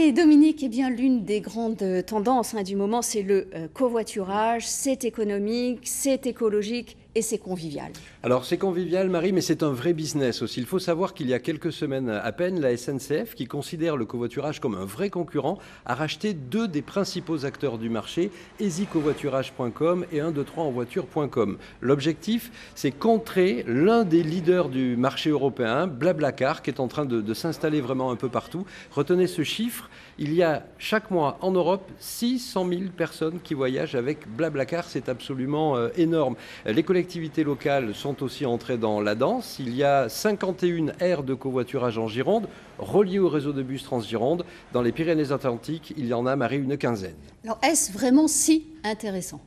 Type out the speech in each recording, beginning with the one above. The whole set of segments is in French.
Et Dominique, eh bien, l'une des grandes tendances du moment, c'est le covoiturage. C'est économique, c'est écologique et c'est convivial. Alors c'est convivial, Marie, mais c'est un vrai business aussi. Il faut savoir qu'il y a quelques semaines à peine, la SNCF, qui considère le covoiturage comme un vrai concurrent, a racheté deux des principaux acteurs du marché, easycovoiturage.com et 123envoiture.com. L'objectif, c'est contrer l'un des leaders du marché européen, Blablacar, qui est en train de s'installer vraiment un peu partout. Retenez ce chiffre, il y a chaque mois en Europe 600 000 personnes qui voyagent avec Blablacar, c'est absolument énorme. Les collectivités locales sont aussi entrées dans la danse. Il y a 51 aires de covoiturage en Gironde, reliées au réseau de bus Transgironde. Dans les Pyrénées-Atlantiques, il y en a, Marie, une quinzaine. Alors, est-ce vraiment si intéressant ?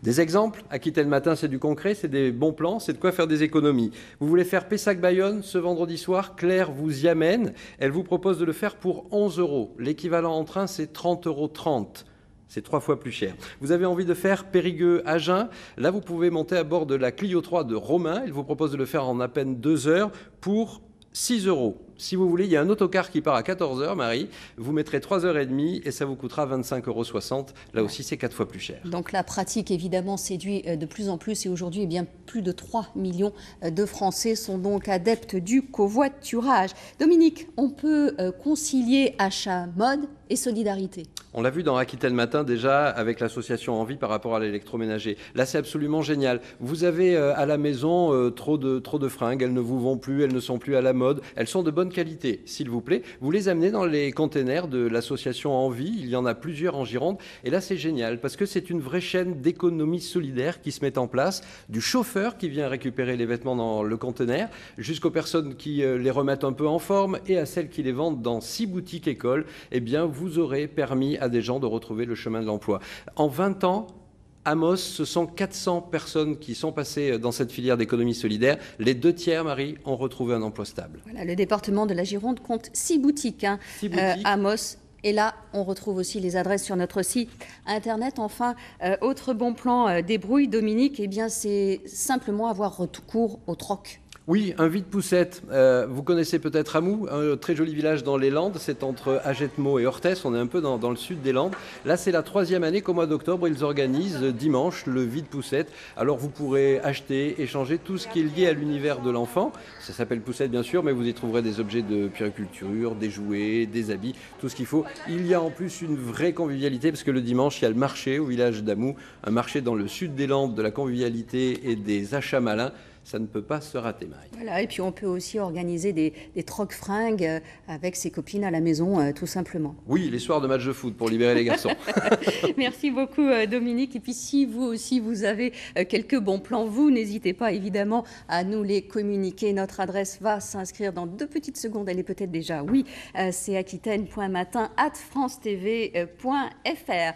Des exemples, à quitter le matin, c'est du concret, c'est des bons plans, c'est de quoi faire des économies. Vous voulez faire Pessac-Bayonne ce vendredi soir, Claire vous y amène. Elle vous propose de le faire pour 11 €. L'équivalent en train, c'est 30,30 €. C'est 3 fois plus cher. Vous avez envie de faire Périgueux-Agen? Là, vous pouvez monter à bord de la Clio 3 de Romain. Il vous propose de le faire en à peine 2 heures pour 6 €. Si vous voulez, il y a un autocar qui part à 14 h, Marie. Vous mettrez 3h30 et ça vous coûtera 25,60 €. Là aussi, c'est 4 fois plus cher. Donc la pratique, évidemment, séduit de plus en plus. Et aujourd'hui, eh bien, plus de 3 millions de Français sont donc adeptes du covoiturage. Dominique, on peut concilier achat, mode et solidarité. On l'a vu dans Aquitaine Matin déjà avec l'association Envie par rapport à l'électroménager. Là, c'est absolument génial. Vous avez à la maison trop de fringues, elles ne vous vont plus, elles ne sont plus à la mode, elles sont de bonne qualité, s'il vous plaît. Vous les amenez dans les containers de l'association Envie, il y en a plusieurs en Gironde. Et là, c'est génial parce que c'est une vraie chaîne d'économie solidaire qui se met en place, du chauffeur qui vient récupérer les vêtements dans le container, jusqu'aux personnes qui les remettent un peu en forme et à celles qui les vendent dans 6 boutiques écoles. Eh bien, vous aurez permis à des gens de retrouver le chemin de l'emploi. En 20 ans, Amos, ce sont 400 personnes qui sont passées dans cette filière d'économie solidaire. Les 2 tiers, Marie, ont retrouvé un emploi stable. Voilà, le département de la Gironde compte 6 boutiques, 6 boutiques. Amos. Et là, on retrouve aussi les adresses sur notre site internet. Enfin, autre bon plan débrouille, Dominique, eh bien, c'est simplement avoir recours au troc. Oui, un vide-poussette. Vous connaissez peut-être Amou, un très joli village dans les Landes. C'est entre Agetmo et Orthès. On est un peu dans le sud des Landes. Là, c'est la 3e année qu'au mois d'octobre, ils organisent dimanche le vide-poussette. Alors, vous pourrez acheter, échanger tout ce qui est lié à l'univers de l'enfant. Ça s'appelle poussette, bien sûr, mais vous y trouverez des objets de puériculture, des jouets, des habits, tout ce qu'il faut. Il y a en plus une vraie convivialité parce que le dimanche, il y a le marché au village d'Amou, un marché dans le sud des Landes de la convivialité et des achats malins. Ça ne peut pas se rater, Marie. Voilà, et puis on peut aussi organiser des trocs-fringues avec ses copines à la maison, tout simplement. Oui, les soirs de match de foot pour libérer les garçons. Merci beaucoup, Dominique. Et puis si vous aussi, vous avez quelques bons plans, vous n'hésitez pas évidemment à nous les communiquer. Notre adresse va s'inscrire dans 2 petites secondes. Elle est peut-être déjà, oui, c'est aquitaine.matin@francetv.fr.